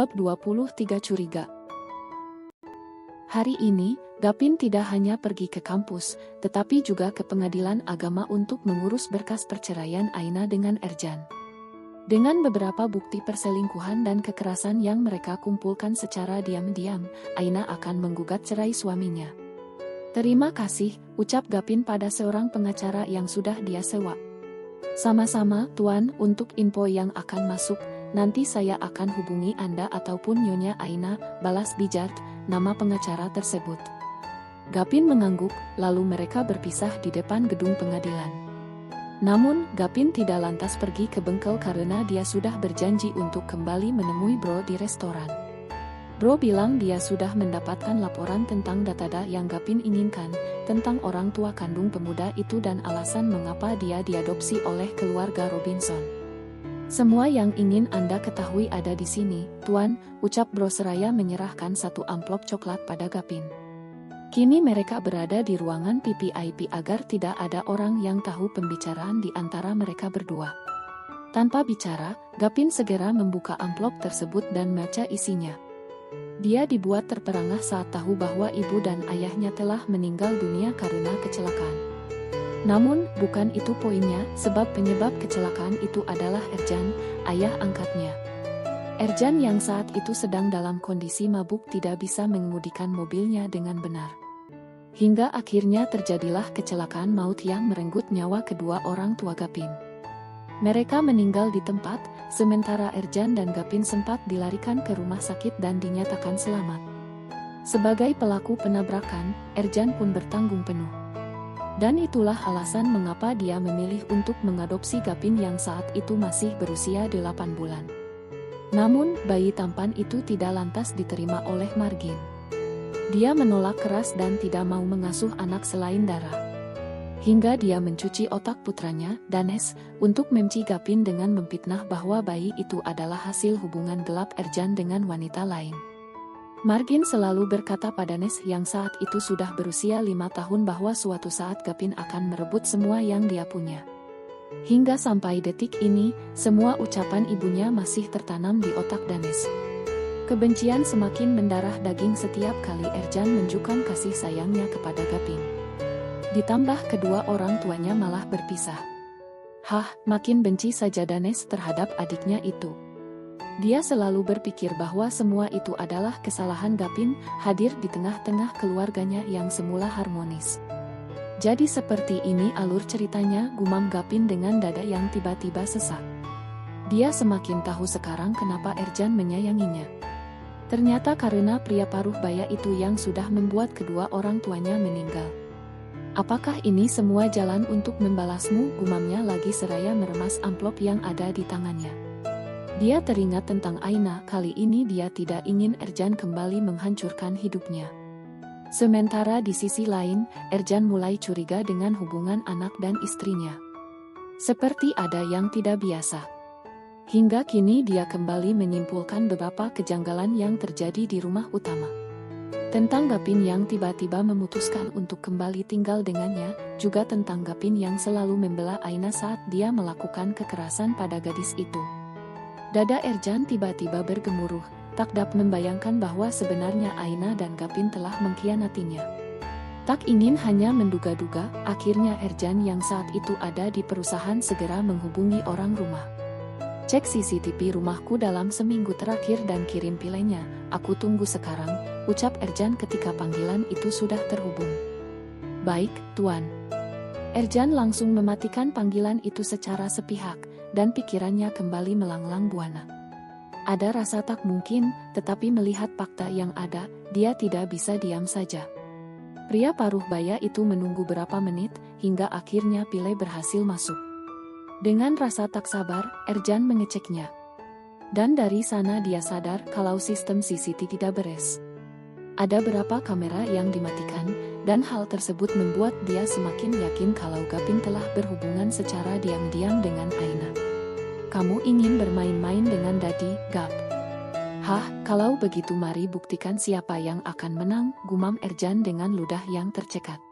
Bab 23 Curiga. Hari ini, Gapin tidak hanya pergi ke kampus, tetapi juga ke pengadilan agama untuk mengurus berkas perceraian Aina dengan Erjan. Dengan beberapa bukti perselingkuhan dan kekerasan yang mereka kumpulkan secara diam-diam, Aina akan menggugat cerai suaminya. Terima kasih, ucap Gapin pada seorang pengacara yang sudah dia sewa. Sama-sama, Tuan, untuk info yang akan masuk, nanti saya akan hubungi Anda ataupun Nyonya Aina, balas Bijard, nama pengacara tersebut. Gapin mengangguk, lalu mereka berpisah di depan gedung pengadilan. Namun, Gapin tidak lantas pergi ke bengkel karena dia sudah berjanji untuk kembali menemui Bro di restoran. Bro bilang dia sudah mendapatkan laporan tentang data yang Gapin inginkan, tentang orang tua kandung pemuda itu dan alasan mengapa dia diadopsi oleh keluarga Robinson. Semua yang ingin Anda ketahui ada di sini, Tuan, ucap Bro seraya menyerahkan satu amplop coklat pada Gapin. Kini mereka berada di ruangan VVIP agar tidak ada orang yang tahu pembicaraan di antara mereka berdua. Tanpa bicara, Gapin segera membuka amplop tersebut dan membaca isinya. Dia dibuat terperangah saat tahu bahwa ibu dan ayahnya telah meninggal dunia karena kecelakaan. Namun, bukan itu poinnya, sebab penyebab kecelakaan itu adalah Erjan, ayah angkatnya. Erjan yang saat itu sedang dalam kondisi mabuk tidak bisa mengemudikan mobilnya dengan benar. Hingga akhirnya terjadilah kecelakaan maut yang merenggut nyawa kedua orang tua Gapin. Mereka meninggal di tempat, sementara Erjan dan Gapin sempat dilarikan ke rumah sakit dan dinyatakan selamat. Sebagai pelaku penabrakan, Erjan pun bertanggung penuh. Dan itulah alasan mengapa dia memilih untuk mengadopsi Gapin yang saat itu masih berusia 8 bulan. Namun, bayi tampan itu tidak lantas diterima oleh Margin. Dia menolak keras dan tidak mau mengasuh anak selain darah. Hingga dia mencuci otak putranya, Danes, untuk membenci Gapin dengan memfitnah bahwa bayi itu adalah hasil hubungan gelap Erjan dengan wanita lain. Margin selalu berkata pada Danes yang saat itu sudah berusia 5 tahun bahwa suatu saat Gapin akan merebut semua yang dia punya. Hingga sampai detik ini, semua ucapan ibunya masih tertanam di otak Danes. Kebencian semakin mendarah daging setiap kali Erjan menunjukkan kasih sayangnya kepada Gapin. Ditambah kedua orang tuanya malah berpisah. Makin benci saja Danes terhadap adiknya itu. Dia selalu berpikir bahwa semua itu adalah kesalahan Gapin, hadir di tengah-tengah keluarganya yang semula harmonis. Jadi seperti ini alur ceritanya, gumam Gapin dengan dada yang tiba-tiba sesak. Dia semakin tahu sekarang kenapa Erjan menyayanginya. Ternyata karena pria paruh baya itu yang sudah membuat kedua orang tuanya meninggal. Apakah ini semua jalan untuk membalasmu? Gumamnya lagi seraya meremas amplop yang ada di tangannya. Dia teringat tentang Aina, kali ini dia tidak ingin Erjan kembali menghancurkan hidupnya. Sementara di sisi lain, Erjan mulai curiga dengan hubungan anak dan istrinya. Seperti ada yang tidak biasa. Hingga kini dia kembali menyimpulkan beberapa kejanggalan yang terjadi di rumah utama. Tentang Gapin yang tiba-tiba memutuskan untuk kembali tinggal dengannya, juga tentang Gapin yang selalu membela Aina saat dia melakukan kekerasan pada gadis itu. Dada Erjan tiba-tiba bergemuruh, tak dapat membayangkan bahwa sebenarnya Aina dan Gapin telah mengkhianatinya. Tak ingin hanya menduga-duga, akhirnya Erjan yang saat itu ada di perusahaan segera menghubungi orang rumah. Cek CCTV rumahku dalam seminggu terakhir dan kirim filenya, aku tunggu sekarang, ucap Erjan ketika panggilan itu sudah terhubung. Baik, Tuan. Erjan langsung mematikan panggilan itu secara sepihak, dan pikirannya kembali melanglang buana. Ada rasa tak mungkin, tetapi melihat fakta yang ada, dia tidak bisa diam saja. Pria paruh baya itu menunggu berapa menit, hingga akhirnya Pile berhasil masuk. Dengan rasa tak sabar, Erjan mengeceknya. Dan dari sana dia sadar kalau sistem CCTV tidak beres. Ada berapa kamera yang dimatikan, dan hal tersebut membuat dia semakin yakin kalau Gapin telah berhubungan secara diam-diam dengan Aina. Kamu ingin bermain-main dengan Dadi, Gap? Kalau begitu mari buktikan siapa yang akan menang, gumam Erjan dengan ludah yang tercekat.